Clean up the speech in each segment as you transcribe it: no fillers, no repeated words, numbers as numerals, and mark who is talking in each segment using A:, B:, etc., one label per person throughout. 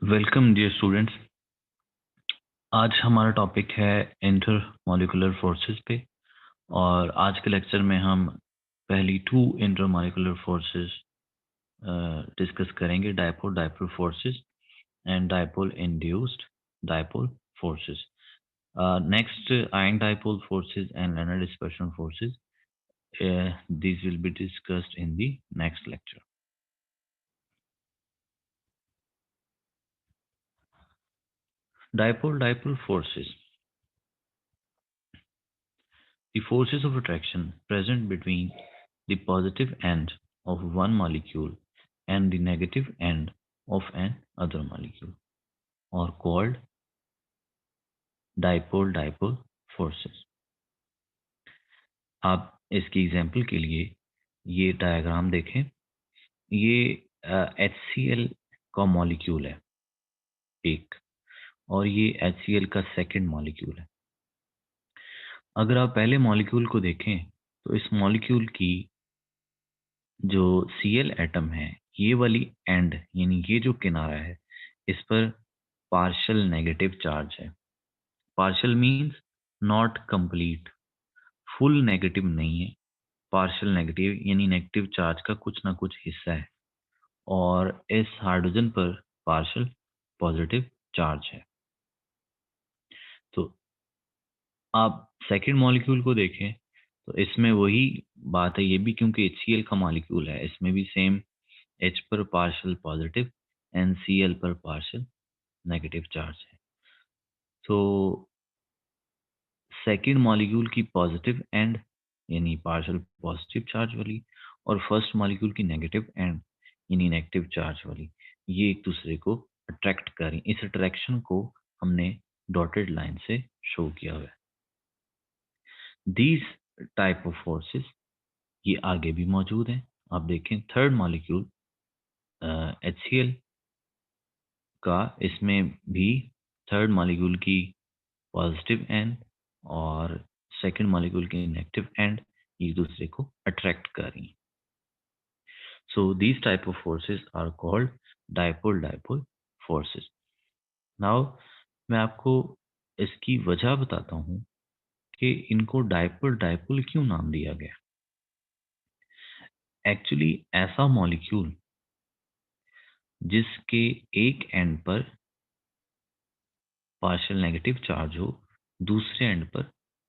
A: Welcome dear students. आज हमारा topic है इंटर मॉलिक्यूलर फोर्सेस पे। और आज के लेक्चर में हम पहली two intermolecular forces discuss करेंगे, dipole dipole forces and dipole induced dipole forces. Next, ion dipole forces and London dispersion forces, these will be discussed in the next lecture. Dipole dipole forces. The forces of attraction present between the positive end of one molecule and the negative end of another molecule are called dipole dipole forces. आप इसकी example के लिए ये diagram देखें। ये HCl का molecule है एक, और ये HCl का सेकंड मॉलिक्यूल है। अगर आप पहले मॉलिक्यूल को देखें तो इस मॉलिक्यूल की जो Cl एटम है, ये वाली एंड यानी ये जो किनारा है, इस पर पार्शियल नेगेटिव चार्ज है। Partial means not complete, full negative नहीं है। पार्शियल नेगेटिव यानी नेगेटिव चार्ज का कुछ ना कुछ हिस्सा है, और इस हाइड्रोजन पर पार्शियल पॉजिटिव चार्ज है। तो आप सेकेंड मॉलिक्यूल को देखें तो इसमें वही बात है, ये भी क्योंकि HCl का मॉलिक्यूल है, इसमें भी सेम H पर पार्शियल पॉजिटिव एंड Cl पर पार्शियल नेगेटिव चार्ज है। तो सेकेंड मॉलिक्यूल की पॉजिटिव एंड यानी पार्शियल पॉजिटिव चार्ज वाली, और फर्स्ट मॉलिक्यूल की नेगेटिव एंड यानी नेगेटिव चार्ज वाली, ये एक दूसरे को अट्रैक्ट करें। इस अट्रैक्शन को हमने डॉटेड लाइन से शो किया हुआ है। दीज टाइप ऑफ फोर्सेस ये आगे भी मौजूद हैं। आप देखें थर्ड मॉलिक्यूल HCl का, इसमें भी थर्ड मॉलिक्यूल की पॉजिटिव एंड और सेकेंड मॉलिक्यूल की नेगेटिव एंड एक दूसरे को अट्रैक्ट कर रही हैं। So these type of forces are called dipole dipole forces. Now मैं आपको इसकी वजह बताता हूं कि इनको डायपोल डायपोल क्यों नाम दिया गया। एक्चुअली ऐसा मॉलिक्यूल जिसके एक एंड पर पार्शियल नेगेटिव चार्ज हो, दूसरे एंड पर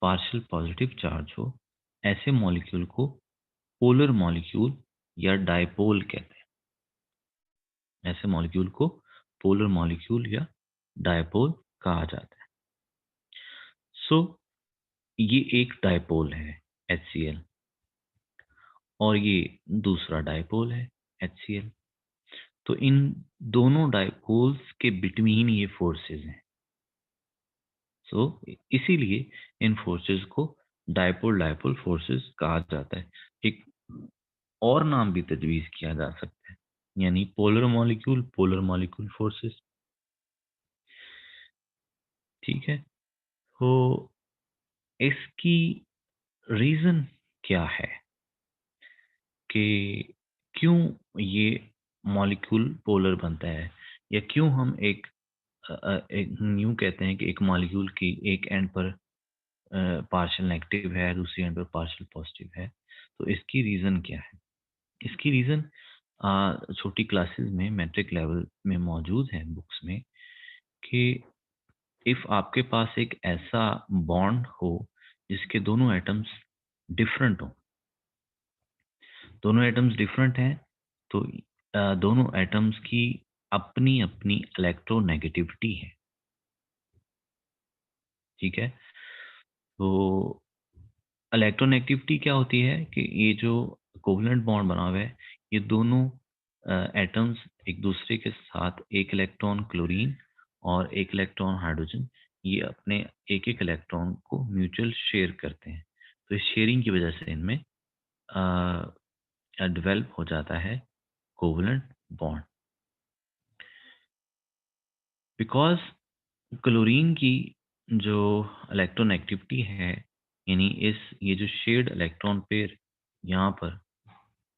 A: पार्शियल पॉजिटिव चार्ज हो, ऐसे मॉलिक्यूल को पोलर मॉलिक्यूल या डायपोल कहते हैं। ऐसे मॉलिक्यूल को पोलर मॉलिक्यूल या डायपोल कहा जाता है। सो ये एक डायपोल है HCl, और ये दूसरा डायपोल है HCl। तो इन दोनों डायपोल्स के बिटवीन ये फोर्सेस हैं। सो इसीलिए इन फोर्सेस को डायपोल डायपोल फोर्सेस कहा जाता है। एक और नाम भी तजवीज़ किया जा सकता है, यानी पोलर मॉलिक्यूल फोर्सेस। ठीक है, तो इसकी रीज़न क्या है कि क्यों ये मॉलिक्यूल पोलर बनता है, या क्यों हम एक यूँ कहते हैं कि एक मॉलिक्यूल की एक एंड पर पार्शियल नेगेटिव है, दूसरी एंड पर पार्शियल पॉजिटिव है। तो इसकी रीज़न क्या है? इसकी रीज़न छोटी क्लासेस में मैट्रिक लेवल में मौजूद है बुक्स में, कि इफ़ आपके पास एक ऐसा बॉन्ड हो जिसके दोनों एटम्स डिफरेंट हों, दोनों एटम्स डिफरेंट हैं, तो दोनों एटम्स की अपनी-अपनी इलेक्ट्रोनेगेटिविटी है। ठीक है? तो इलेक्ट्रोनेगेटिविटी क्या होती है कि ये जो कोवलेंट बॉन्ड बना हुआ है, ये दोनों एटम्स एक दूसरे के साथ एक इलेक्ट्रॉन क्लोरीन और एक इलेक्ट्रॉन हाइड्रोजन, ये अपने एक-एक इलेक्ट्रॉन को म्यूचुअल शेयर करते हैं। तो इस शेयरिंग की वजह से इनमें डेवलप हो जाता है कोवलेंट बॉन्ड। बिकॉज़ क्लोरीन की जो इलेक्ट्रोनेगेटिविटी है, यानी ये जो शेयर्ड इलेक्ट्रॉन पेयर यहाँ पर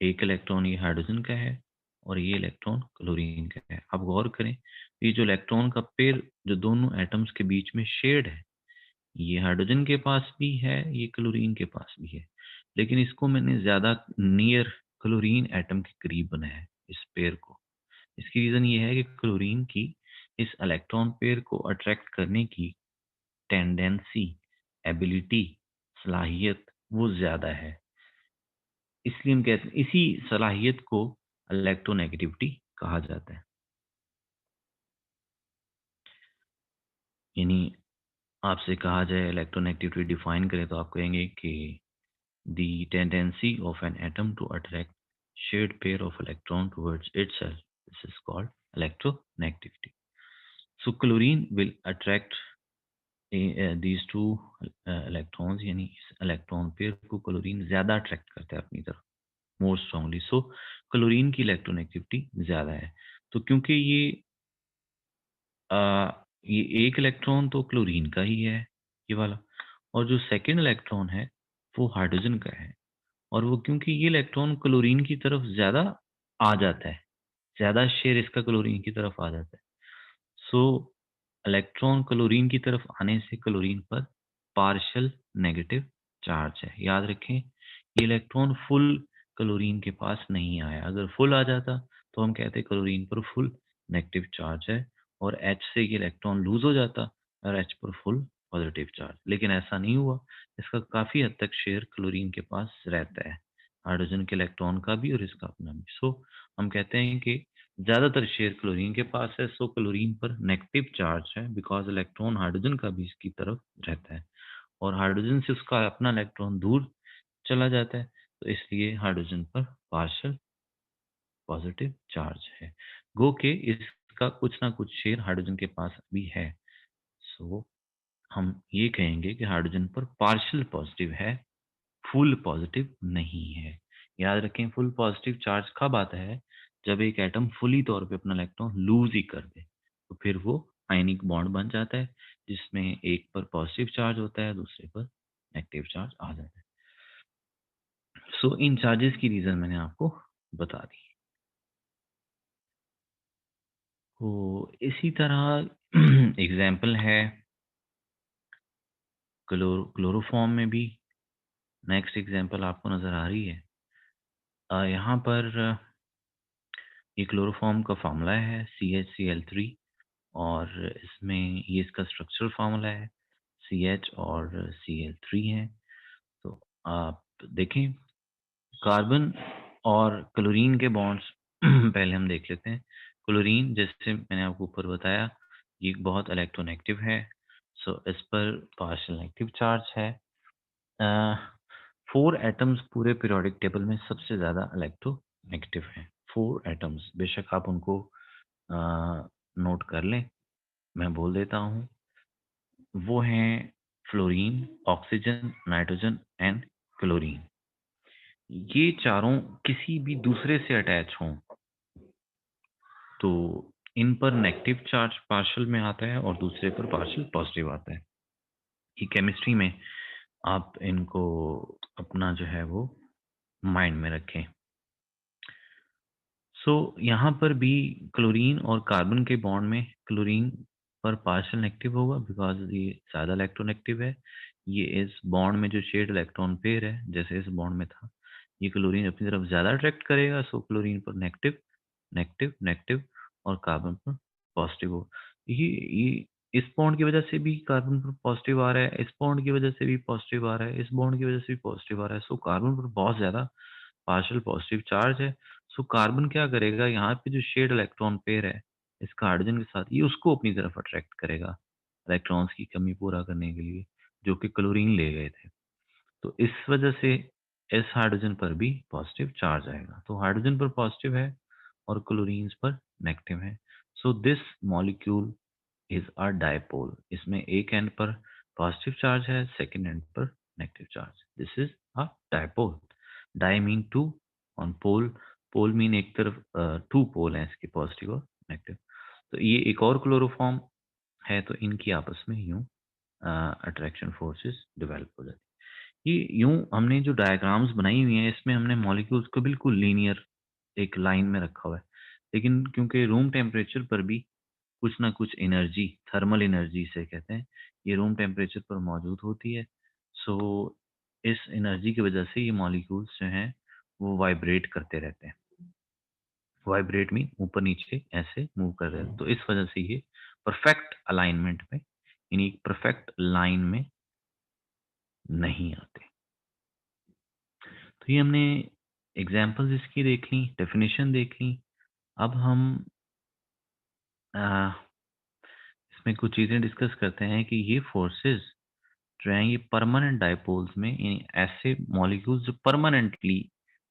A: एक इलेक्ट्रॉन ये हाइड्रोजन का है और ये इलेक्ट्रॉन क्लोरीन का है। आप गौर करें, ये जो इलेक्ट्रॉन का पेयर जो दोनों एटम्स के बीच में शेयर्ड है, ये हाइड्रोजन के पास भी है, ये क्लोरीन के पास भी है, लेकिन इसको मैंने ज़्यादा नियर क्लोरीन एटम के करीब बनाया है, इस पेयर को। इसकी रीज़न ये है कि क्लोरीन की इस इलेक्ट्रॉन पेयर को अट्रैक्ट करने की टेंडेंसी, एबिलिटी, सलाहियत वो ज़्यादा है। इसलिए हम कहते हैं, इसी सलाहियत को इलेक्ट्रोनेगेटिविटी कहा जाता है। यानी आपसे कहा जाए इलेक्ट्रोनेगेटिविटी डिफाइन करें तो आप कहेंगे कि the tendency of an atom to attract shared pair of electron towards itself. This is called electronegativity. So chlorine will attract these two electrons, यानी इस इलेक्ट्रॉन पेयर को क्लोरीन ज्यादा अट्रैक्ट करता है अपनी तरफ, मोर स्ट्रांगली। सो क्लोरीन की electronegativity ज्यादा है। तो क्योंकि ये एक इलेक्ट्रॉन तो क्लोरीन का ही है, ये वाला, और जो सेकंड इलेक्ट्रॉन है वो हाइड्रोजन का है। और वो क्योंकि ये इलेक्ट्रॉन क्लोरीन की तरफ ज़्यादा आ जाता है, ज़्यादा शेयर इसका क्लोरीन की तरफ आ जाता है। सो इलेक्ट्रॉन क्लोरीन की तरफ आने से क्लोरीन पर पार्शियल नेगेटिव चार्ज है। याद रखें, ये इलेक्ट्रॉन फुल क्लोरीन के पास नहीं आया। अगर फुल आ जाता तो हम कहते क्लोरीन पर फुल नेगेटिव चार्ज है, और H से ये इलेक्ट्रॉन लूज हो जाता और H पर फुल पॉजिटिव चार्ज। लेकिन ऐसा नहीं हुआ, इसका काफ़ी हद तक शेयर क्लोरीन के पास रहता है, हाइड्रोजन के इलेक्ट्रॉन का भी और इसका अपना भी। सो हम कहते हैं कि ज़्यादातर शेयर क्लोरीन के पास है। सो क्लोरीन पर नेगेटिव चार्ज है, बिकॉज इलेक्ट्रॉन हाइड्रोजन का भी इसकी तरफ रहता है, और हाइड्रोजन से उसका अपना इलेक्ट्रॉन दूर चला जाता है, तो इसलिए हाइड्रोजन पर पार्शियल पॉजिटिव चार्ज है। गो के इसका कुछ ना कुछ शेयर हाइड्रोजन के पास भी है। सो हम ये कहेंगे कि हाइड्रोजन पर पार्शियल पॉजिटिव है, फुल पॉजिटिव नहीं है। याद रखें, फुल पॉजिटिव चार्ज कब आता है? जब एक एटम फुली तौर पे अपना इलेक्ट्रॉन लूज ही कर दे, तो फिर वो आयनिक बॉन्ड बन जाता है, जिसमें एक पर पॉजिटिव चार्ज होता है, दूसरे पर नेगेटिव चार्ज आ जाता है। सो इन चार्जेस की रीजन मैंने आपको बता दी। तो इसी तरह एग्जाम्पल है क्लोरोफॉर्म में भी। नेक्स्ट एग्जाम्पल आपको नजर आ रही है। यहाँ पर ये क्लोरोफॉर्म का फार्मूला है CH Cl3, और इसमें ये इसका स्ट्रक्चरल फार्मूला है, CH और Cl3 है। तो आप देखें, कार्बन और क्लोरीन के बॉन्ड्स पहले हम देख लेते हैं। क्लोरीन, जैसे मैंने आपको ऊपर बताया, ये बहुत इलेक्ट्रोनेगेटिव है। सो इस पर पार्शियल नेगेटिव चार्ज है। 4 एटम्स पूरे पीरियोडिक टेबल में सबसे ज़्यादा इलेक्ट्रोनेगेटिव हैं। 4 एटम्स, बेशक आप उनको नोट कर लें, मैं बोल देता हूँ। वो हैं fluorine, oxygen, nitrogen and chlorine. ये चारों किसी भी दूसरे से अटैच हों तो इन पर नेगेटिव चार्ज पार्शियल में आता है और दूसरे पर पार्शियल पॉजिटिव आता है। ये केमिस्ट्री में आप इनको अपना जो है वो माइंड में रखें। सो यहाँ पर भी क्लोरीन और कार्बन के बॉन्ड में क्लोरीन पर पार्शियल नेगेटिव होगा, बिकॉज ये ज़्यादा इलेक्ट्रोनेगेटिव है। ये इस बॉन्ड में जो शेयर्ड इलेक्ट्रॉन पेयर है, जैसे इस बॉन्ड में था, ये क्लोरीन अपनी तरफ ज़्यादा अट्रैक्ट करेगा। सो क्लोरीन पर नेगेटिव नेगेटिव नेगेटिव, और कार्बन पर पॉजिटिव हो। ये इस बॉन्ड की वजह से भी कार्बन पर पॉजिटिव आ रहा है, इस बॉन्ड की वजह से भी पॉजिटिव आ रहा है, इस बॉन्ड की वजह से भी पॉजिटिव आ रहा है। सो कार्बन पर बहुत ज़्यादा पार्शियल पॉजिटिव चार्ज है। सो कार्बन क्या करेगा, यहाँ पे जो शेयर्ड इलेक्ट्रॉन पेयर है इसका हाइड्रोजन के साथ, ये उसको अपनी तरफ अट्रैक्ट करेगा इलेक्ट्रॉन्स की कमी पूरा करने के लिए, जो कि क्लोरीन ले गए थे। तो इस वजह से इस हाइड्रोजन पर भी पॉजिटिव चार्ज आएगा। तो हाइड्रोजन पर पॉजिटिव है और क्लोरीन पर नेगेटिव है। So this molecule is a dipole. इसमें एक एंड पर पॉजिटिव चार्ज है, सेकेंड एंड पर negative charge. This is a dipole. Di mean two, on pole, pole mean एक तरफ, टू पोल है इसके, पॉजिटिव और नेगेटिव। तो ये एक और क्लोरोफॉर्म है, तो इनकी आपस में यूं अट्रैक्शन फोर्सेस डेवलप हो जाती है। ये यूं हमने जो डायग्राम्स बनाई हुई हैं, इसमें हमने मॉलिक्यूल्स को बिल्कुल लीनियर एक लाइन में रखा हुआ है। लेकिन क्योंकि रूम टेम्परेचर पर भी कुछ ना कुछ एनर्जी, थर्मल एनर्जी इसे कहते हैं, ये रूम टेम्परेचर पर मौजूद होती है। सो इस एनर्जी की वजह से ये मॉलिक्यूल्स जो हैं वो वाइब्रेट करते रहते हैं। वाइब्रेट मीन ऊपर नीचे ऐसे मूव कर रहे हैं। तो इस वजह से ये परफेक्ट अलाइनमेंट में, यानी परफेक्ट लाइन में नहीं आते। तो ये हमने एग्जांपल्स इसकी देख ली, डेफिनेशन देख ली। अब हम अ, इसमें कुछ चीज़ें डिस्कस करते हैं कि ये फोर्सेस जो हैं ये परमानेंट डायपोल्स में, यानी ऐसे मॉलिक्यूल्स जो परमानेंटली,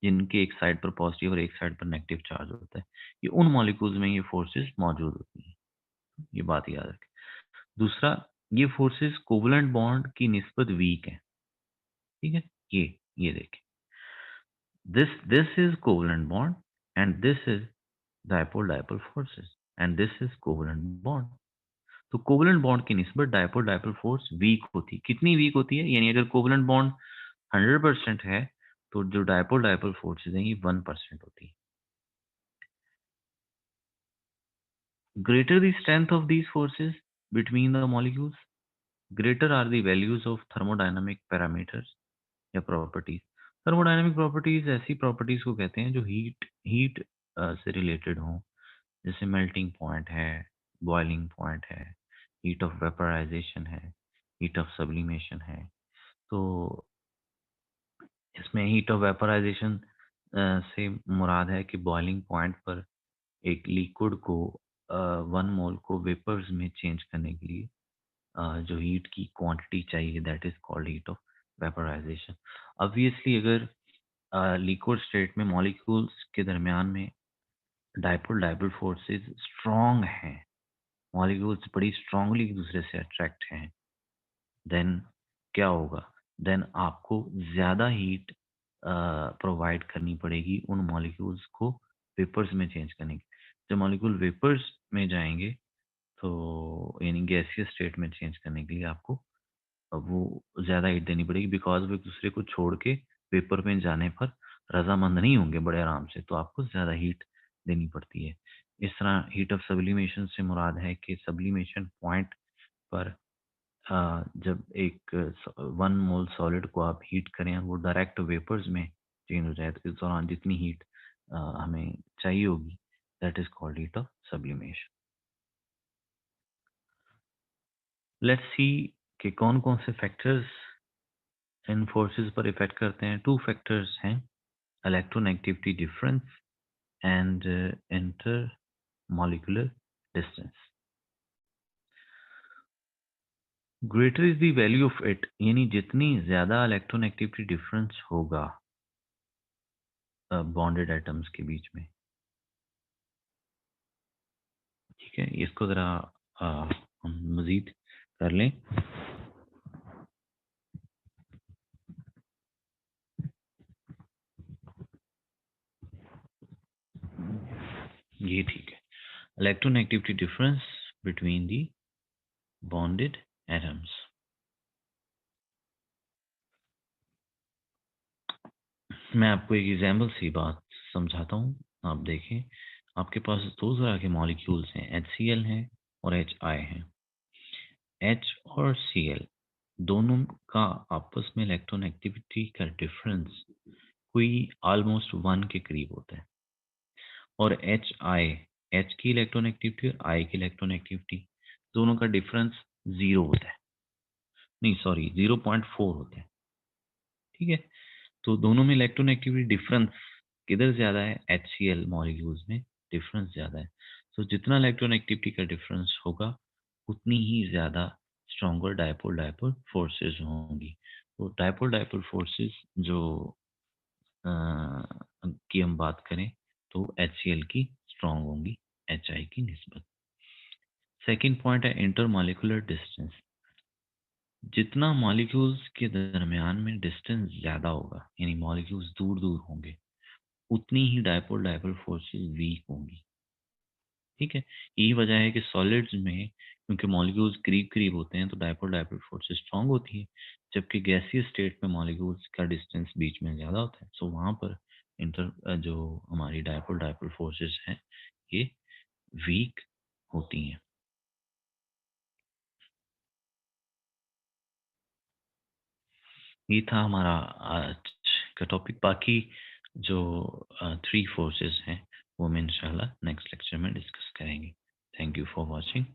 A: जिनके एक साइड पर पॉजिटिव और एक साइड पर नेगेटिव चार्ज होता है, ये उन मॉलिक्यूल्स में ये फोर्सेस मौजूद होती हैं। ये बात याद रखें। दूसरा, ये फोर्सेस कोवलेंट बॉन्ड की निस्बत वीक है। ठीक है, ये देखें, this is covalent bond and this is dipole dipole forces and this is covalent bond। तो कोवलेंट बॉन्ड की निस्बत डायपोल डायपोल फोर्स वीक होती है। कितनी वीक होती है? यानी अगर कोवलेंट बॉन्ड 100% है तो जो डायपोल डायपोल फोर्सेज हैं ये 1% होती है। Greater the strength of these forces between the molecules, greater or the values of thermodynamic parameters या प्रॉपर्टीज। थर्मोडायनामिक प्रॉपर्टीज ऐसी प्रॉपर्टीज को कहते हैं जो हीट हीट से रिलेटेड हों, जैसे मेल्टिंग पॉइंट है, बॉइलिंग पॉइंट है, हीट ऑफ वेपराइजेशन है, हीट ऑफ सब्लिमेशन है। तो इसमें हीट ऑफ वेपराइजेशन से मुराद है कि बॉइलिंग पॉइंट पर एक लिक्विड को 1 मोल को वेपर्स में चेंज करने के लिए जो हीट की क्वांटिटी चाहिए, that is called heat of vaporisation. Obviously अगर लिक्विड स्टेट में मॉलिक्यूल्स के दरमियान में डायपोल डायपोल फोर्सेस स्ट्रॉन्ग हैं, मॉलिक्यूल्स बड़ी स्ट्रांगली एक दूसरे से अट्रैक्ट हैं, देन क्या होगा? देन आपको ज़्यादा हीट प्रोवाइड करनी पड़ेगी उन मॉलिक्यूल्स को वेपर्स में चेंज करने की। जब मॉलिक्यूल वेपर्स में जाएंगे तो यानी गैसियस स्टेट में चेंज करने के लिए आपको वो ज़्यादा हीट देनी पड़ेगी, बिकॉज वो एक दूसरे को छोड़ के वेपर में जाने पर रजामंद नहीं होंगे बड़े आराम से, तो आपको ज़्यादा हीट देनी पड़ती है। इस तरह हीट ऑफ सब्लिमेशन से मुराद है कि सब्लिमेशन पॉइंट पर जब एक 1 मोल सॉलिड को आप हीट करें और वो डायरेक्ट वेपर्स में चेंज हो जाए, तो इस दौरान जितनी हीट हमें चाहिए होगी, that is called heat of sublimation. Let's see कि कौन कौन से फैक्टर्स इन फोर्सेस पर इफेक्ट करते हैं। 2 फैक्टर्स हैं, electronegativity difference and inter molecular distance. Greater is the value of it, यानी जितनी ज्यादा इलेक्ट्रोनेगेटिविटी डिफरेंस होगा बॉन्डेड एटम्स के बीच में, ठीक है, इसको ज़रा हम मज़ीद कर लें। ये ठीक है। Electronegativity difference between the bonded atoms. मैं आपको एक एग्जाम्पल से बात समझाता हूँ, आप देखें। आपके पास 2 तरह के मॉलिक्यूल्स हैं, HCl हैं और HI हैं। H और Cl दोनों का आपस में इलेक्ट्रोनेगेटिविटी का डिफरेंस कोई ऑलमोस्ट 1 के करीब होता है। और H की इलेक्ट्रोनेगेटिविटी और I की इलेक्ट्रोनेगेटिविटी दोनों का डिफरेंस 0 होता है, नहीं सॉरी 0.4 होता है। ठीक है, तो दोनों में इलेक्ट्रोनेगेटिविटी डिफरेंस किधर ज़्यादा है? HCl मॉलिक्यूल्स में डिफरेंस ज़्यादा है। तो जितना इलेक्ट्रोनेगेटिविटी का डिफरेंस होगा उतनी ही ज़्यादा स्ट्रॉन्गर डायपोल डायपोल फोर्सेस होंगी। तो डायपोल डायपोल फोर्सेस जो अ, की हम बात करें तो HCl की स्ट्रॉन्ग होंगी HI की निस्बत। सेकंड पॉइंट है इंटरमॉलिक्यूलर डिस्टेंस। जितना मॉलिक्यूल्स के दरमियान में डिस्टेंस ज़्यादा होगा, यानी मॉलिक्यूल्स दूर दूर होंगे, उतनी ही डायपोल डायपोल फोर्सेस वीक होंगी। ठीक है, यही वजह है कि सॉलिड्स में क्योंकि मॉलिक्यूल्स करीब करीब होते हैं तो डायपोल डायपोल फोर्सेस स्ट्रांग होती है, जबकि गैसीय स्टेट में मॉलिक्यूल्स का डिस्टेंस बीच में ज़्यादा होता है, सो वहाँ पर जो हमारी डायपोल डायपोल फोर्सेस हैं, ये वीक होती हैं। ये था हमारा आज का टॉपिक। बाकी जो 3 फोर्सेस हैं, वो हम इंशाल्लाह नेक्स्ट लेक्चर में डिस्कस करेंगे। Thank you for watching.